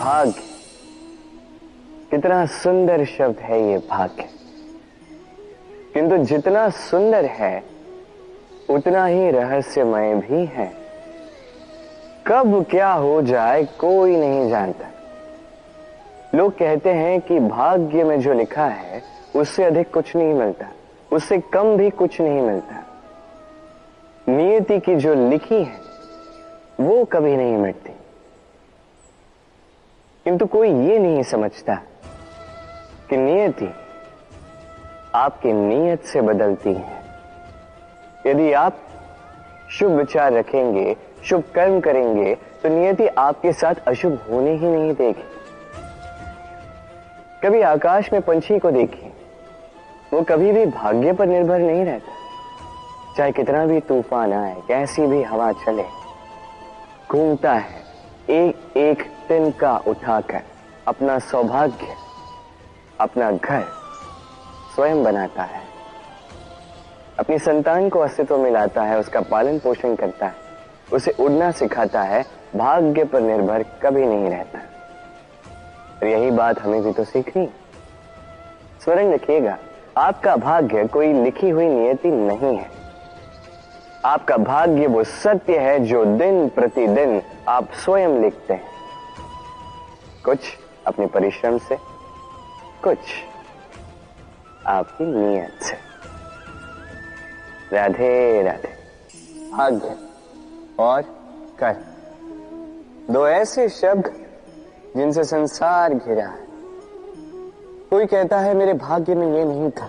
भाग्य, कितना सुंदर शब्द है ये भाग्य। किंतु जितना सुंदर है उतना ही रहस्यमय भी है। कब क्या हो जाए कोई नहीं जानता। लोग कहते हैं कि भाग्य में जो लिखा है उससे अधिक कुछ नहीं मिलता, उससे कम भी कुछ नहीं मिलता। नियति की जो लिखी है वो कभी नहीं मिटती। किंतु कोई ये नहीं समझता कि नियति आपकी नीयत से बदलती है। यदि आप शुभ विचार रखेंगे, शुभ कर्म करेंगे, तो नियति आपके साथ अशुभ होने ही नहीं देगी। कभी आकाश में पंछी को देखिए, वो कभी भी भाग्य पर निर्भर नहीं रहता। चाहे कितना भी तूफान आए, कैसी भी हवा चले, घूमता है एक एक तिनका उठाकर अपना सौभाग्य, अपना घर स्वयं बनाता है, अपनी संतान को अस्तित्व में लाता है, उसका पालन पोषण करता है, उसे उड़ना सिखाता है। भाग्य पर निर्भर कभी नहीं रहता। और यही बात हमें भी तो सीखनी। स्मरण रखिएगा, आपका भाग्य कोई लिखी हुई नियति नहीं है। आपका भाग्य वो सत्य है जो दिन प्रतिदिन आप स्वयं लिखते हैं, कुछ अपने परिश्रम से, कुछ आपकी नियत से। राधे राधे। भाग्य और कर्म, दो ऐसे शब्द जिनसे संसार घिरा है। कोई कहता है मेरे भाग्य में ये नहीं था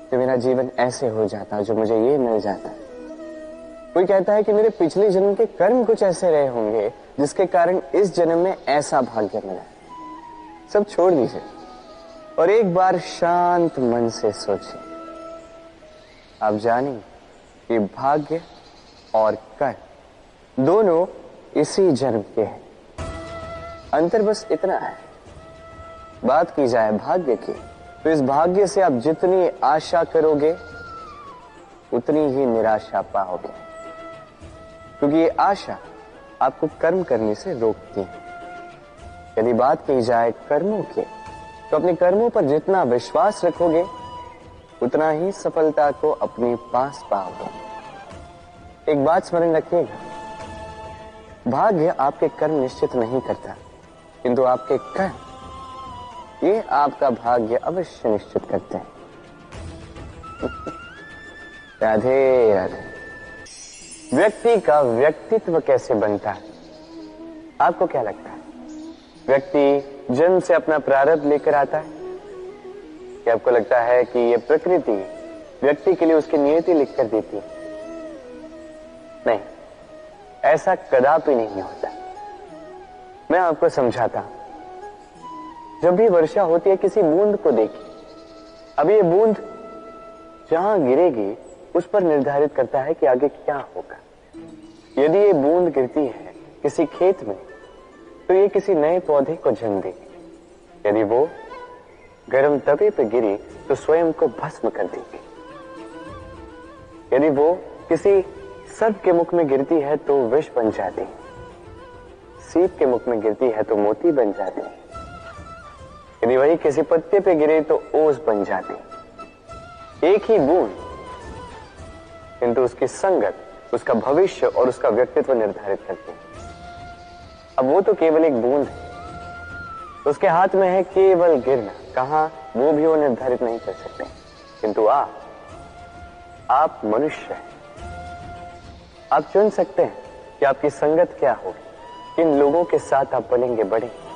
कि मेरा जीवन ऐसे हो जाता, जो मुझे ये मिल जाता। कोई कहता है कि मेरे पिछले जन्म के कर्म कुछ ऐसे रहे होंगे जिसके कारण इस जन्म में ऐसा भाग्य मिला। सब छोड़ दीजिए और एक बार शांत मन से सोचिए। आप जानेंगे कि भाग्य और कर्म दोनों इसी जन्म के हैं। अंतर बस इतना है। बात की जाए भाग्य की, तो इस भाग्य से आप जितनी आशा करोगे उतनी ही निराशा पाओगे, क्योंकि ये आशा आपको कर्म करने से रोकती है। यदि बात की जाए कर्मों की, तो अपने कर्मों पर जितना विश्वास रखोगे उतना ही सफलता को अपने पास पाओगे। एक बात स्मरण रखिएगा, भाग्य आपके कर्म निश्चित नहीं करता, किंतु आपके कर्म ये आपका भाग्य अवश्य निश्चित करते हैं। राधे राधे। व्यक्ति का व्यक्तित्व कैसे बनता है, आपको क्या लगता है? व्यक्ति जन्म से अपना प्रारब्ध लेकर आता है, क्या आपको लगता है कि ये प्रकृति व्यक्ति के लिए उसकी नियति लिख कर देती है? नहीं, ऐसा कदापि नहीं होता। मैं आपको समझाता हूं। जब भी वर्षा होती है, किसी बूंद को देखिए। अब ये बूंद जहां गिरेगी उस पर निर्धारित करता है कि आगे क्या होगा। यदि ये बूंद गिरती है किसी खेत में, तो ये किसी नए पौधे को जन्म देगी। यदि वो गर्म तवे पर गिरी तो स्वयं को भस्म कर देगी। यदि वो किसी सर्प के मुख में गिरती है तो विष बन जाती, सीप के मुख में गिरती है तो मोती बन जाती, यदि वही किसी पत्ते पे गिरे तो ओस बन जाती। एक ही बूंद, किंतु उसकी संगत, उसका भविष्य और उसका व्यक्तित्व निर्धारित करती है। अब वो तो केवल एक बूंद है, उसके हाथ में है केवल गिरना, कहां वो भी वो निर्धारित नहीं कर सकते। किंतु आप मनुष्य हैं, आप चुन सकते हैं कि आपकी संगत क्या होगी, किन लोगों के साथ आप बनेंगे, बढ़ेंगे।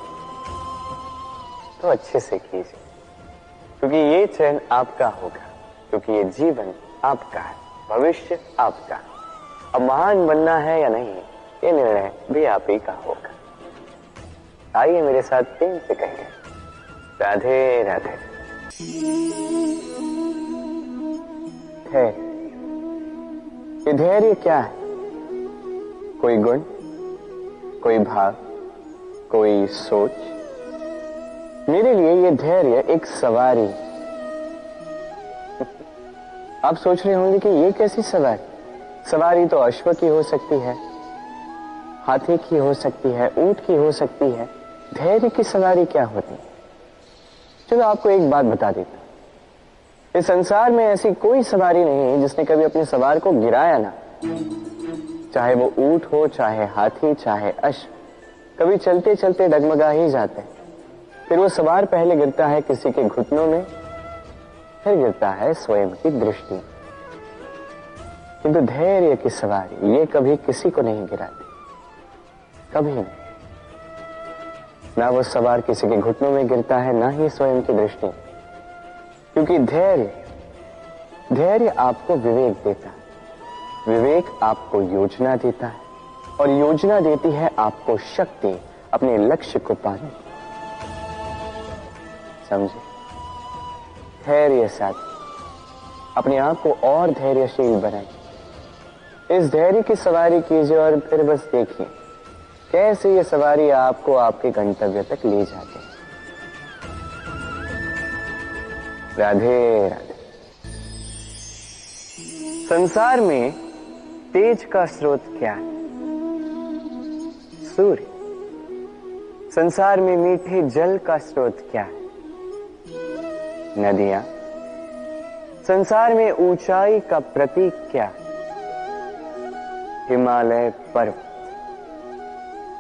तो अच्छे से कीजिए, क्योंकि ये चयन आपका होगा, क्योंकि ये जीवन आपका है, भविष्य आपका। अब महान बनना है या नहीं, ये निर्णय भी आप ही का होगा। आइए मेरे साथ प्रेम से कहिए, राधे राधे। ये धैर्य क्या है? कोई गुण, कोई भाव, कोई सोच? मेरे लिए ये धैर्य एक सवारी। आप सोच रहे होंगे कि ये कैसी सवारी? सवारी तो अश्व की हो सकती है, हाथी की हो सकती है, ऊंट की हो सकती है, धैर्य की सवारी क्या होती है? चलो आपको एक बात बता देता हूं। इस संसार में ऐसी कोई सवारी नहीं है जिसने कभी अपने सवार को गिराया ना। चाहे वो ऊंट हो, चाहे हाथी, चाहे अश्व, कभी चलते चलते डगमगा ही जाते हैं। फिर वो सवार पहले गिरता है किसी के घुटनों में, फिर गिरता है स्वयं की दृष्टि। किंतु धैर्य की सवारी ये कभी किसी को नहीं गिराती, कभी नहीं। ना वो सवार किसी के घुटनों में गिरता है, ना ही स्वयं की दृष्टि। क्योंकि धैर्य आपको विवेक देता है, विवेक आपको योजना देता है, और योजना देती है आपको शक्ति अपने लक्ष्य को पाने की। समझे? धैर्य साथ अपने आप को और धैर्यशील बनाइए। इस धैर्य की सवारी कीजिए और फिर बस देखिए कैसे ये सवारी आपको आपके गंतव्य तक ले जाती है। राधे राधे। संसार में तेज का स्रोत क्या है? सूर्य। संसार में मीठे जल का स्रोत क्या है? नदियां। संसार में ऊंचाई का प्रतीक क्या है? हिमालय पर्वत।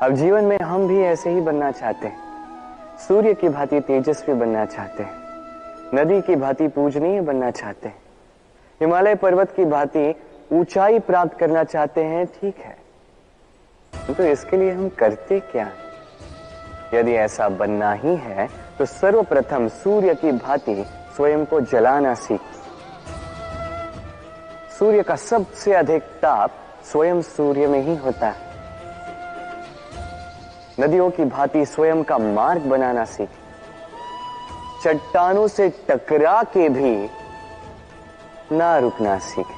अब जीवन में हम भी ऐसे ही बनना चाहते हैं। सूर्य की भांति तेजस्वी बनना चाहते हैं, नदी की भांति पूजनीय बनना चाहते हैं, हिमालय पर्वत की भांति ऊंचाई प्राप्त करना चाहते हैं। ठीक है, तो इसके लिए हम करते क्या हैं? यदि ऐसा बनना ही है तो सर्वप्रथम सूर्य की भांति स्वयं को जलाना सीखें। सूर्य का सबसे अधिक ताप स्वयं सूर्य में ही होता है। नदियों की भांति स्वयं का मार्ग बनाना सीखें। चट्टानों से टकरा के भी ना रुकना सीखें।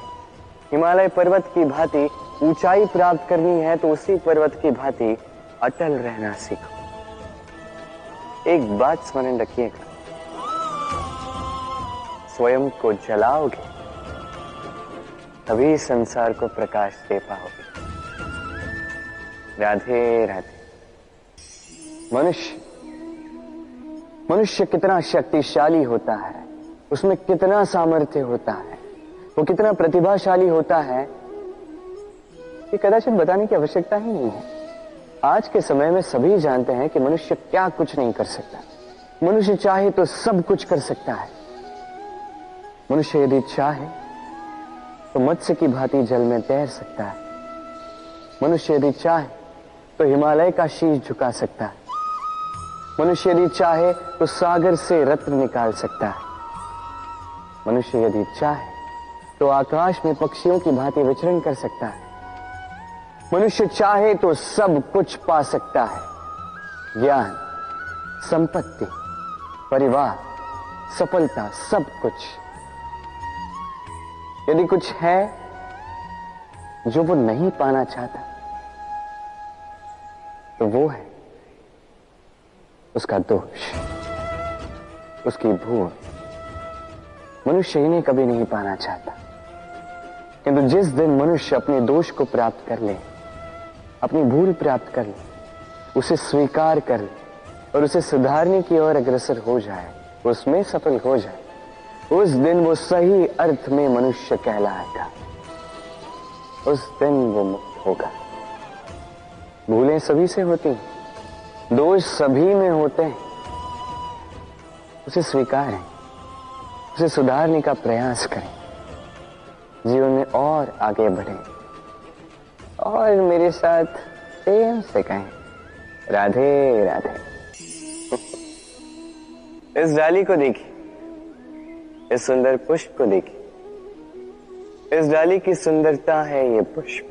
हिमालय पर्वत की भांति ऊंचाई प्राप्त करनी है तो उसी पर्वत की भांति अटल रहना सीखो। एक बात स्मरण रखिएगा, स्वयं को जलाओगे तभी संसार को प्रकाश दे पाओगे। राधे राधे। मनुष्य कितना शक्तिशाली होता है, उसमें कितना सामर्थ्य होता है, वो कितना प्रतिभाशाली होता है, ये कदाचित बताने की आवश्यकता ही नहीं है। आज के समय में सभी जानते हैं कि मनुष्य क्या कुछ नहीं कर सकता। मनुष्य चाहे तो सब कुछ कर सकता है। मनुष्य यदि चाहे तो मत्स्य की भांति जल में तैर सकता है। मनुष्य यदि चाहे तो हिमालय का शीश झुका सकता है। मनुष्य यदि चाहे तो सागर से रत्न निकाल सकता है। मनुष्य यदि चाहे तो आकाश में पक्षियों की भांति विचरण कर सकता है। मनुष्य चाहे तो सब कुछ पा सकता है। ज्ञान, संपत्ति, परिवार, सफलता, सब कुछ। यदि कुछ है जो वो नहीं पाना चाहता तो वो है उसका दोष, उसकी भूल। मनुष्य इन्हें कभी नहीं पाना चाहता, किंतु जिस दिन मनुष्य अपने दोष को प्राप्त कर ले, अपनी भूल प्राप्त कर ले, उसे स्वीकार कर ले और उसे सुधारने की ओर अग्रसर हो जाए, उसमें सफल हो जाए, उस दिन वो सही अर्थ में मनुष्य कहलाएगा। उस दिन वो मुक्त होगा। भूलें सभी से होती हैं, दोष सभी में होते हैं। उसे स्वीकारें, उसे सुधारने का प्रयास करें, जीवन में और आगे बढ़ें और मेरे साथ प्रेम से कहें राधे राधे। इस डाली को देखिए, इस सुंदर पुष्प को देखिए। इस डाली की सुंदरता है ये पुष्प,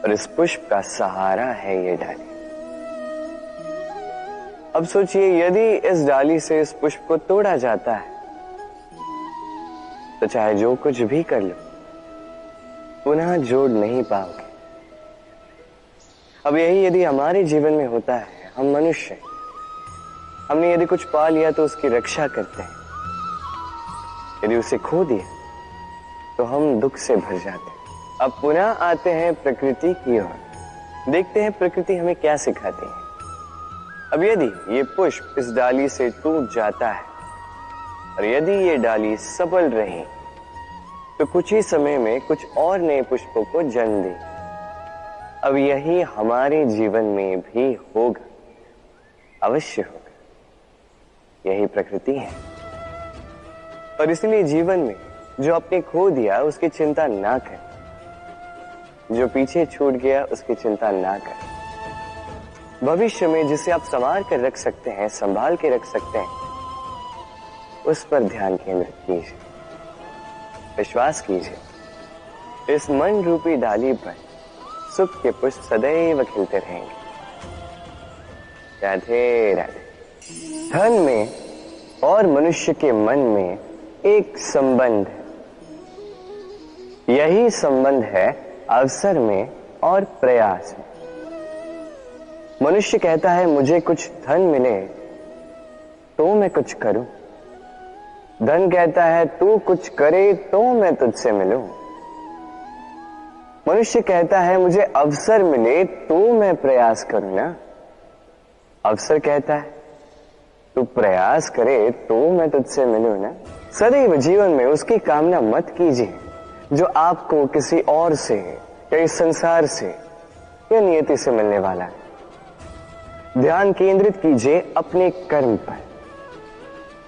और इस पुष्प का सहारा है ये डाली। अब सोचिए, यदि इस डाली से इस पुष्प को तोड़ा जाता है तो चाहे जो कुछ भी कर लो पुनः जोड़ नहीं पाओगे। अब यही यदि हमारे जीवन में होता है, हम मनुष्य, हमने यदि कुछ पा लिया तो उसकी रक्षा करते हैं, यदि उसे खो दिया तो हम दुख से भर जाते हैं। अब पुनः आते हैं प्रकृति की ओर, देखते हैं प्रकृति हमें क्या सिखाती है। अब यदि ये पुष्प इस डाली से टूट जाता है और यदि ये डाली सबल रही तो कुछ ही समय में कुछ और नए पुष्पों को जन्म दे। अब यही हमारे जीवन में भी होगा, अवश्य होगा। यही प्रकृति है और इसलिए जीवन में जो आपने खो दिया उसकी चिंता ना कर, जो पीछे छूट गया उसकी चिंता ना कर। भविष्य में जिसे आप संवार कर रख सकते हैं, संभाल के रख सकते हैं, उस पर ध्यान केंद्रित कीजिए, विश्वास कीजिए। इस मन रूपी डाली पर सुख के पुष्प सदैव खिलते रहेंगे। राधे राधे। धन में और मनुष्य के मन में एक संबंध है, यही संबंध है अवसर में और प्रयास में। मनुष्य कहता है मुझे कुछ धन मिले तो मैं कुछ करूं, धन कहता है तू कुछ करे तो मैं तुझसे मिलूं। मनुष्य कहता है मुझे अवसर मिले तो मैं प्रयास करूं ना, अवसर कहता है तू प्रयास करे तो मैं तुझसे मिलूं ना। सदैव जीवन में उसकी कामना मत कीजिए जो आपको किसी और से या इस संसार से या नियति से मिलने वाला है। ध्यान केंद्रित कीजिए अपने कर्म पर,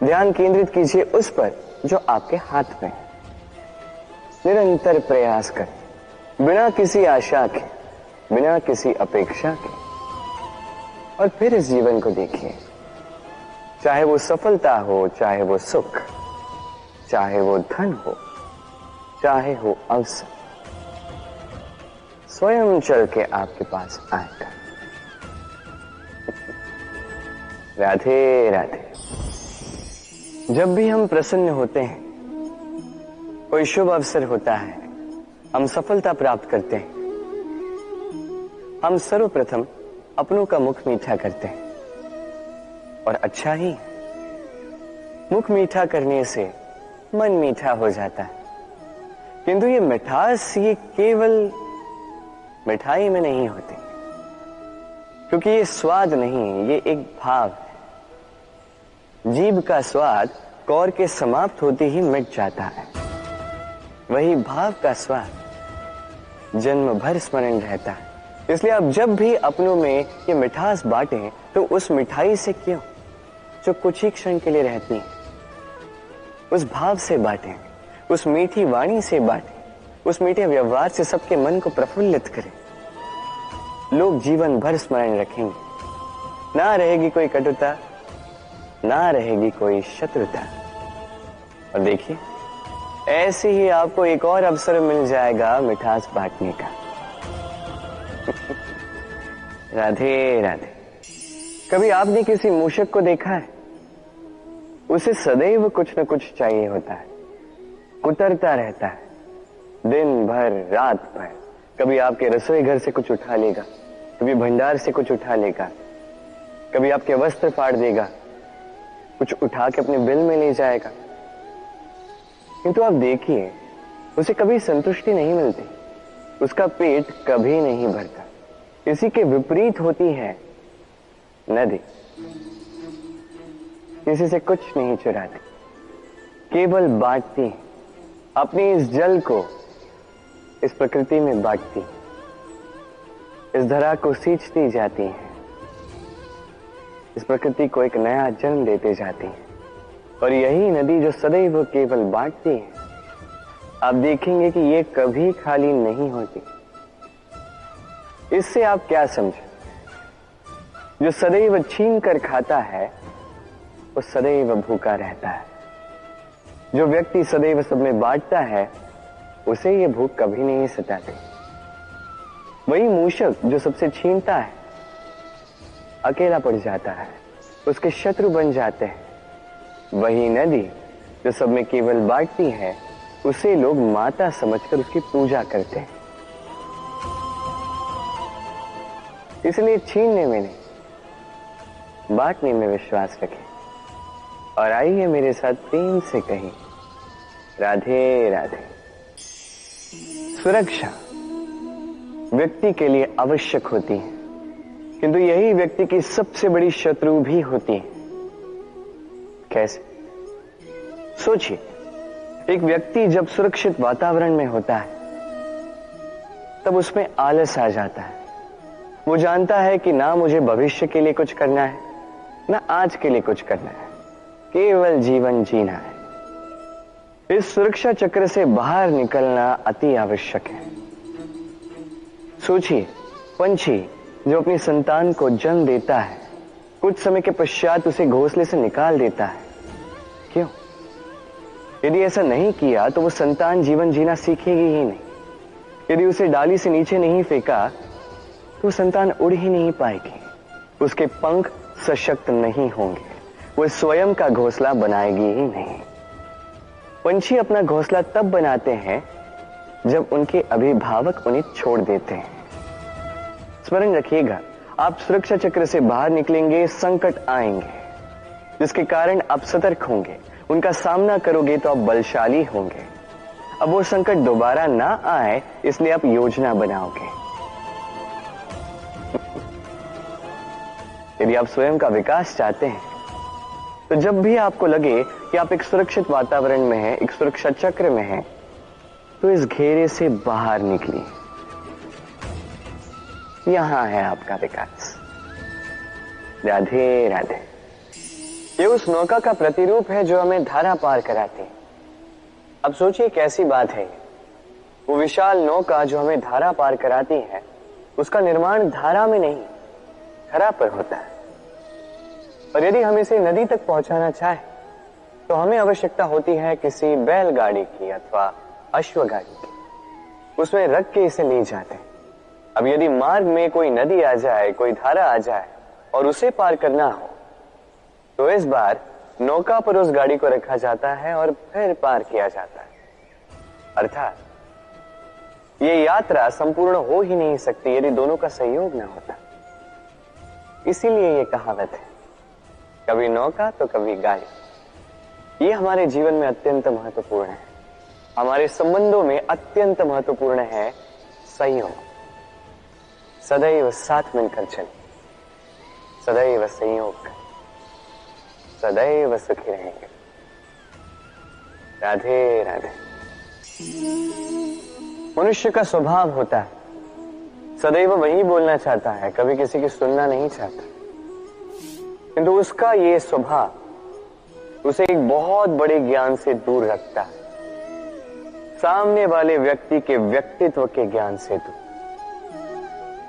ध्यान केंद्रित कीजिए उस पर जो आपके हाथ में है। निरंतर प्रयास करें बिना किसी आशा के, बिना किसी अपेक्षा के, और फिर इस जीवन को देखिए। चाहे वो सफलता हो, चाहे वो सुख, चाहे वो धन हो, चाहे हो अवसर, स्वयं चल के आपके पास आएगा। राधे राधे। जब भी हम प्रसन्न होते हैं, कोई शुभ अवसर होता है, हम सफलता प्राप्त करते हैं, हम सर्वप्रथम अपनों का मुख मीठा करते हैं। और अच्छा ही, मुख मीठा करने से मन मीठा हो जाता है। किंतु ये मिठास ये केवल मिठाई में नहीं होती, क्योंकि ये स्वाद नहीं, ये एक भाव है। जीभ का स्वाद कौर के समाप्त होते ही मिट जाता है, वही भाव का स्वाद जन्म भर स्मरण रहता है। इसलिए आप जब भी अपनों में ये मिठास बांटें तो उस मिठाई से क्यों जो कुछ ही क्षण के लिए रहती है, उस भाव से बांटें, उस मीठी वाणी से बांटें, उस मीठे व्यवहार से सबके मन को प्रफुल्लित करें। लोग जीवन भर स्मरण रखेंगे। ना रहेगी कोई कटुता, ना रहेगी कोई शत्रुता। और देखिए, ऐसे ही आपको एक और अवसर मिल जाएगा मिठास बांटने का। राधे राधे। कभी आपने किसी मूषक को देखा है? उसे सदैव कुछ न कुछ चाहिए होता है, कुतरता रहता है दिन भर रात भर। कभी आपके रसोई घर से कुछ उठा लेगा, कभी भंडार से कुछ उठा लेगा, कभी आपके वस्त्र फाड़ देगा, कुछ उठा के अपने बिल में ले जाएगा। किंतु आप देखिए, उसे कभी संतुष्टि नहीं मिलती, उसका पेट कभी नहीं भरता। इसी के विपरीत होती है नदी, किसी से कुछ नहीं चुराती, केवल बांटती, अपनी इस जल को इस प्रकृति में बांटती, इस धरा को सींचती जाती है, इस प्रकृति को एक नया जन्म देते जाती है। और यही नदी जो सदैव केवल बांटती है, आप देखेंगे कि ये कभी खाली नहीं होती। इससे आप क्या समझे? जो सदैव छीन कर खाता है वो सदैव भूखा रहता है। जो व्यक्ति सदैव सब में बांटता है उसे ये भूख कभी नहीं सताती। वही मूषक जो सबसे छीनता है अकेला पड़ जाता है, उसके शत्रु बन जाते हैं। वही नदी जो सब में केवल बांटती है, उसे लोग माता समझकर उसकी पूजा करते हैं। इसलिए छीनने में नहीं, बांटने में विश्वास रखें। और आइए मेरे साथ प्रेम से कहें, राधे राधे। सुरक्षा व्यक्ति के लिए आवश्यक होती है, किंतु यही व्यक्ति की सबसे बड़ी शत्रु भी होती है। कैसे? सोचिए, एक व्यक्ति जब सुरक्षित वातावरण में होता है तब उसमें आलस आ जाता है। वो जानता है कि ना मुझे भविष्य के लिए कुछ करना है, ना आज के लिए कुछ करना है, केवल जीवन जीना है। इस सुरक्षा चक्र से बाहर निकलना अति आवश्यक है। सोचिए, पंछी जो अपनी संतान को जन्म देता है, कुछ समय के पश्चात उसे घोंसले से निकाल देता है। क्यों? यदि ऐसा नहीं किया तो वो संतान जीवन जीना सीखेगी ही नहीं। यदि उसे डाली से नीचे नहीं फेंका तो संतान उड़ ही नहीं पाएगी, उसके पंख सशक्त नहीं होंगे, वो स्वयं का घोंसला बनाएगी ही नहीं। पंछी अपना घोंसला तब बनाते हैं जब उनके अभिभावक उन्हें छोड़ देते हैं। स्मरण रखिएगा, आप सुरक्षा चक्र से बाहर निकलेंगे, संकट आएंगे जिसके कारण आप सतर्क होंगे, उनका सामना करोगे तो आप बलशाली होंगे। अब वो संकट दोबारा ना आए इसलिए आप योजना बनाओगे। यदि आप स्वयं का विकास चाहते हैं तो जब भी आपको लगे कि आप एक सुरक्षित वातावरण में हैं, एक सुरक्षा चक्र में हैं, तो इस घेरे से बाहर निकलिए। यहां है आपका विकास। राधे राधे। ये उस नौका का प्रतिरूप है जो हमें धारा पार कराती है। अब सोचिए कैसी बात है, वो विशाल नौका जो हमें धारा पार कराती है, उसका निर्माण धारा में नहीं, धरा पर होता है। और यदि हम इसे नदी तक पहुंचाना चाहे तो हमें आवश्यकता होती है किसी बैलगाड़ी की अथवा अश्वगाड़ी की। उसमें रख के इसे ले जाते हैं। अब यदि मार्ग में कोई नदी आ जाए, कोई धारा आ जाए और उसे पार करना हो तो इस बार नौका पर उस गाड़ी को रखा जाता है और फिर पार किया जाता है। अर्थात ये यात्रा संपूर्ण हो ही नहीं सकती यदि दोनों का सहयोग न होता। इसीलिए ये कहावत है, कभी नौका तो कभी गाड़ी। ये हमारे जीवन में अत्यंत महत्वपूर्ण है। हमारे संबंधों में अत्यंत महत्वपूर्ण है सहयोग। सदैव साथ मिलकर चले, सदैव संयोग करें, सदैव सुखी रहेंगे। राधे राधे। मनुष्य का स्वभाव होता है सदैव वही बोलना चाहता है, कभी किसी की सुनना नहीं चाहता। किंतु उसका ये स्वभाव उसे एक बहुत बड़े ज्ञान से दूर रखता है, सामने वाले व्यक्ति के व्यक्तित्व के ज्ञान से दूर।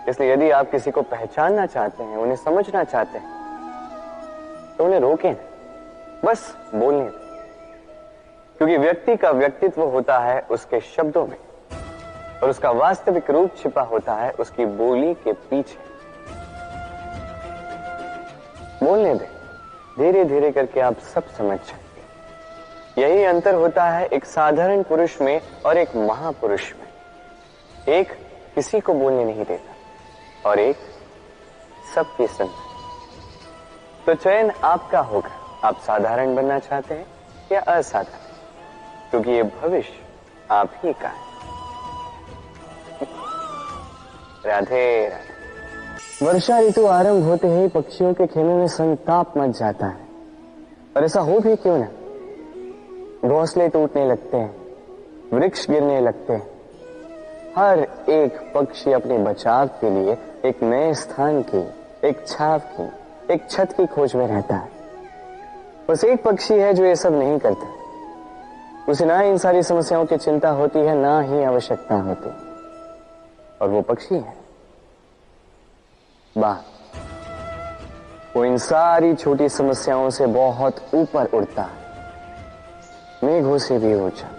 इसलिए यदि आप किसी को पहचानना चाहते हैं, उन्हें समझना चाहते हैं, तो उन्हें रोकें, बस बोलने दें। क्योंकि व्यक्ति का व्यक्तित्व होता है उसके शब्दों में और उसका वास्तविक रूप छिपा होता है उसकी बोली के पीछे। बोलने दें, धीरे धीरे करके आप सब समझ जाएंगे। यही अंतर होता है एक साधारण पुरुष में और एक महापुरुष में। एक किसी को बोलने नहीं देता और एक सबकी सुनता। तो चयन आपका होगा, आप साधारण बनना चाहते हैं या असाधारण, क्योंकि ये भविष्य आप ही का है। राधे राधे। वर्षा ऋतु आरंभ होते ही पक्षियों के खेमे में संताप मच जाता है। और ऐसा हो भी क्यों ना, घोंसले टूटने लगते हैं, वृक्ष गिरने लगते हैं। हर एक पक्षी अपने बचाव के लिए एक नए स्थान की, एक छाव की, एक छत की खोज में रहता है। बस एक पक्षी है जो ये सब नहीं करता। उसे ना इन सारी समस्याओं की चिंता होती है, ना ही आवश्यकता होती, और वो पक्षी है बाघ। वो इन सारी छोटी समस्याओं से बहुत ऊपर उड़ता है, मेघों से भी ऊंचा।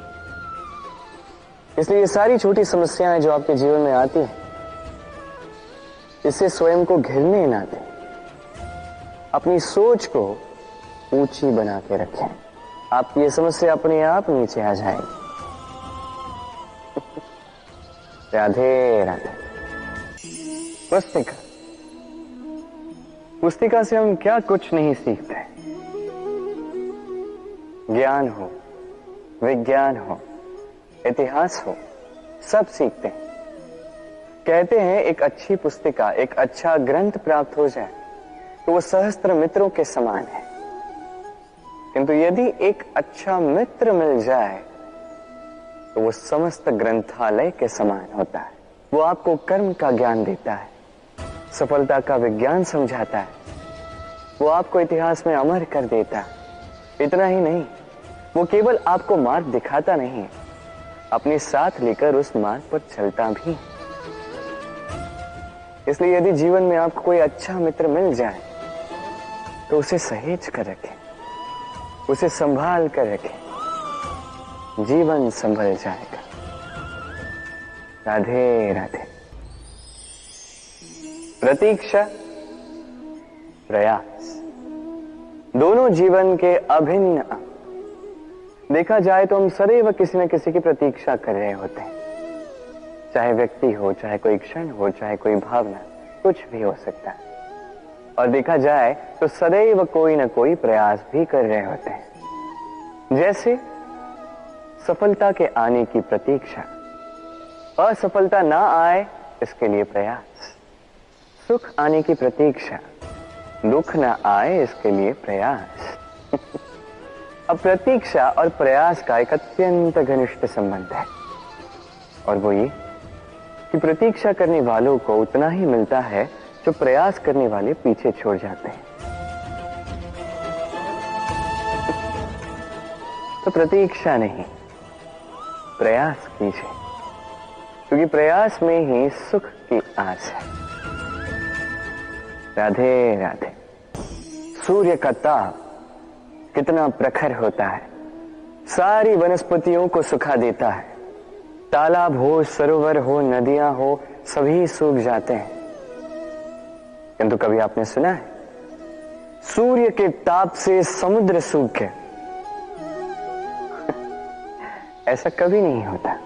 इसलिए ये सारी छोटी समस्याएं जो आपके जीवन में आती हैं, इससे स्वयं को घिरने ना दें। अपनी सोच को ऊंची बना के रखें, आपकी ये समस्या अपने आप नीचे आ जाएगी। राधे राधे। पुस्तिका, पुस्तिका से हम क्या कुछ नहीं सीखते। ज्ञान हो, विज्ञान हो, इतिहास हो, सब सीखते हैं। कहते हैं एक अच्छी पुस्तिका, एक अच्छा ग्रंथ प्राप्त हो जाए तो वो सहस्त्र मित्रों के समान है, किंतु यदि एक अच्छा मित्र मिल जाए तो वो समस्त ग्रंथालय के समान होता है। वो आपको कर्म का ज्ञान देता है, सफलता का विज्ञान समझाता है, वो आपको इतिहास में अमर कर देता है। इतना ही नहीं, वो केवल आपको मार्ग दिखाता नहीं, अपने साथ लेकर उस मार्ग पर चलता भी। इसलिए यदि जीवन में आपको कोई अच्छा मित्र मिल जाए तो उसे सहेज कर रखें, उसे संभाल कर रखें, जीवन संभल जाएगा। राधे राधे। प्रतीक्षा, प्रयास, दोनों जीवन के अभिन्न अंग। देखा जाए तो हम सदैव किसी न किसी की प्रतीक्षा कर रहे होते हैं, चाहे व्यक्ति हो, चाहे कोई क्षण हो, चाहे कोई भावना, कुछ भी हो सकता है। और देखा जाए तो सदैव कोई न कोई प्रयास भी कर रहे होते हैं, जैसे सफलता के आने की प्रतीक्षा, असफलता ना आए इसके लिए प्रयास, सुख आने की प्रतीक्षा, दुख ना आए इसके लिए प्रयास। अब प्रतीक्षा और प्रयास का एक अत्यंत घनिष्ठ संबंध है, और वो ये कि प्रतीक्षा करने वालों को उतना ही मिलता है जो प्रयास करने वाले पीछे छोड़ जाते हैं। तो प्रतीक्षा नहीं, प्रयास कीजिए, क्योंकि प्रयास में ही सुख की आस है। राधे राधे। सूर्य का ताप कितना प्रखर होता है, सारी वनस्पतियों को सुखा देता है। तालाब हो, सरोवर हो, नदियां हो, सभी सूख जाते हैं। किंतु कभी आपने सुना है सूर्य के ताप से समुद्र सूख गया? ऐसा कभी नहीं होता।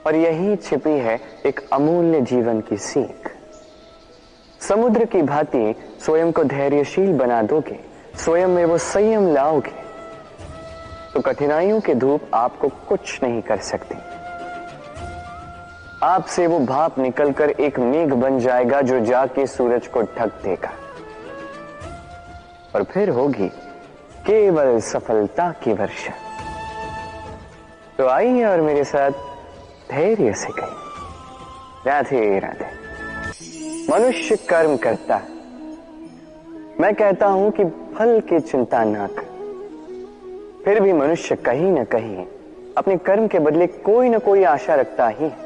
और यही छिपी है एक अमूल्य जीवन की सीख। समुद्र की भांति स्वयं को धैर्यशील बना दोगे, स्वयं में वो संयम लाओगे, तो कठिनाइयों की धूप आपको कुछ नहीं कर सकती। आपसे वो भाप निकलकर एक मेघ बन जाएगा जो जाके सूरज को ढक देगा, और फिर होगी केवल सफलता की वर्षा। तो आइए और मेरे साथ धैर्य से कहिए राधे राधे। मनुष्य कर्म करता है, मैं कहता हूं कि फल की चिंता ना कर। फिर भी मनुष्य कहीं न कहीं अपने कर्म के बदले कोई न कोई आशा रखता ही है।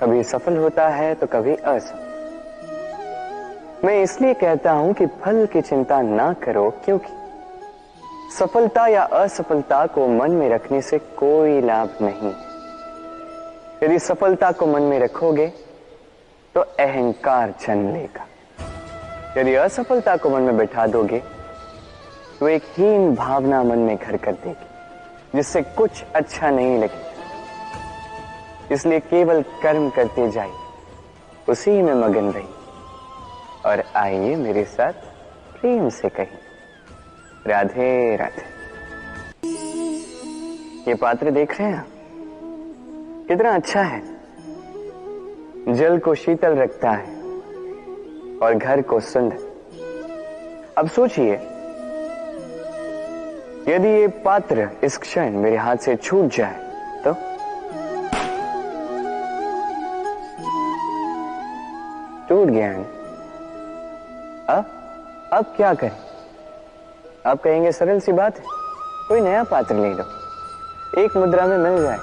कभी सफल होता है तो कभी असफल। मैं इसलिए कहता हूं कि फल की चिंता ना करो, क्योंकि सफलता या असफलता को मन में रखने से कोई लाभ नहीं है। यदि सफलता को मन में रखोगे तो अहंकार जन्म लेगा, यदि असफलता को मन में बैठा दोगे तो एक हीन भावना मन में घर कर देगी, जिससे कुछ अच्छा नहीं लगेगा। इसलिए केवल कर्म करते जाइए, उसी में मगन रहिए, और आइए मेरे साथ प्रेम से कहिए राधे राधे। ये पात्र देख रहे हैं, कितना अच्छा है। जल को शीतल रखता है और घर को सुंदर। अब सोचिए, यदि ये पात्र इस क्षण मेरे हाथ से छूट जाए तो टूट गया है। अब क्या करें? आप कहेंगे सरल सी बात है, कोई नया पात्र ले लो, एक मुद्रा में मिल जाए।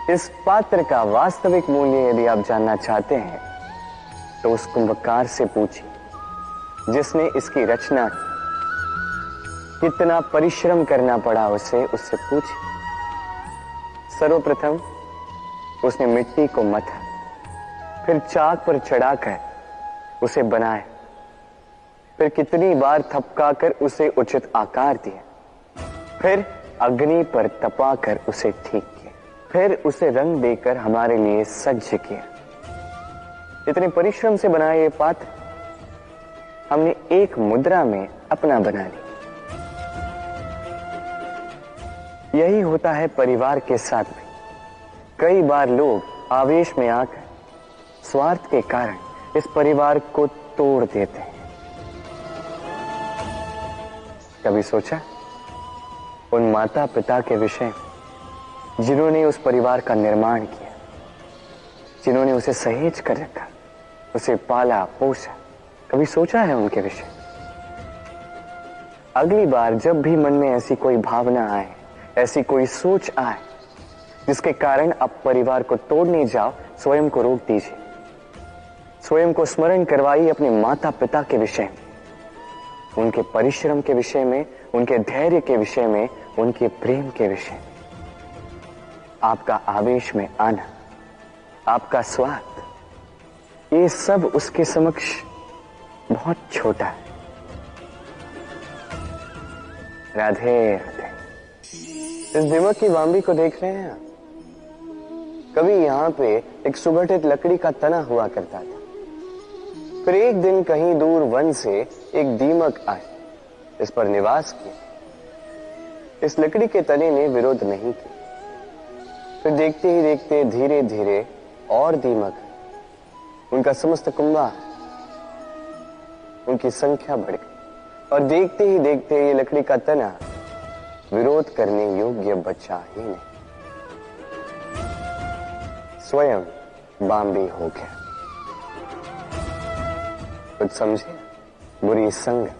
इस पात्र का वास्तविक मूल्य यदि आप जानना चाहते हैं तो उस कुंभकार से पूछिए जिसने इसकी रचना की, कितना परिश्रम करना पड़ा उसे, उससे पूछिए। सर्वप्रथम उसने मिट्टी को मथा, फिर चाक पर चढ़ाकर उसे बनाया, फिर कितनी बार थपकाकर उसे उचित आकार दिया, फिर अग्नि पर तपाकर उसे ठीक किया, फिर उसे रंग देकर हमारे लिए सज्ज किया। इतने परिश्रम से बनाया ये पात्र हमने एक मुद्रा में अपना बना लिया। यही होता है परिवार के साथ भी। कई बार लोग आवेश में आकर स्वार्थ के कारण इस परिवार को तोड़ देते हैं। कभी सोचा उन माता पिता के विषय में जिन्होंने उस परिवार का निर्माण किया, जिन्होंने उसे सहेज कर रखा, उसे पाला पोसा? कभी सोचा है उनके विषय? अगली बार जब भी मन में ऐसी कोई भावना आए, ऐसी कोई सोच आए जिसके कारण आप परिवार को तोड़ने जाओ, स्वयं को रोक दीजिए। स्वयं को स्मरण करवाइए अपने माता पिता के विषय में, उनके परिश्रम के विषय में, उनके धैर्य के विषय में, उनके प्रेम के विषय में। आपका आवेश में आना, आपका स्वार्थ, ये सब उसके समक्ष बहुत छोटा है। राधे राधे। इस दीमक की वाम्बी को देख रहे हैं आप? कभी यहां पे एक सुगठित लकड़ी का तना हुआ करता था। फिर एक दिन कहीं दूर वन से एक दीमक आए, इस पर निवास किया। इस लकड़ी के तने ने विरोध नहीं किया। फिर देखते ही देखते धीरे धीरे और दीमक, उनका समस्त कुंभा, उनकी संख्या बढ़ गई और देखते ही देखते ये लकड़ी का तना विरोध करने योग्य बचा ही नहीं, स्वयं बाम्बी हो गया। कुछ समझे? बुरी संगत,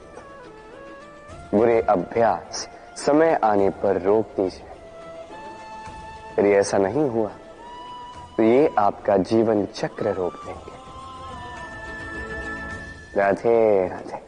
बुरे अभ्यास समय आने पर रोक दीजिए। यदि ऐसा नहीं हुआ तो ये आपका जीवन चक्र रोक देंगे। राधे राधे।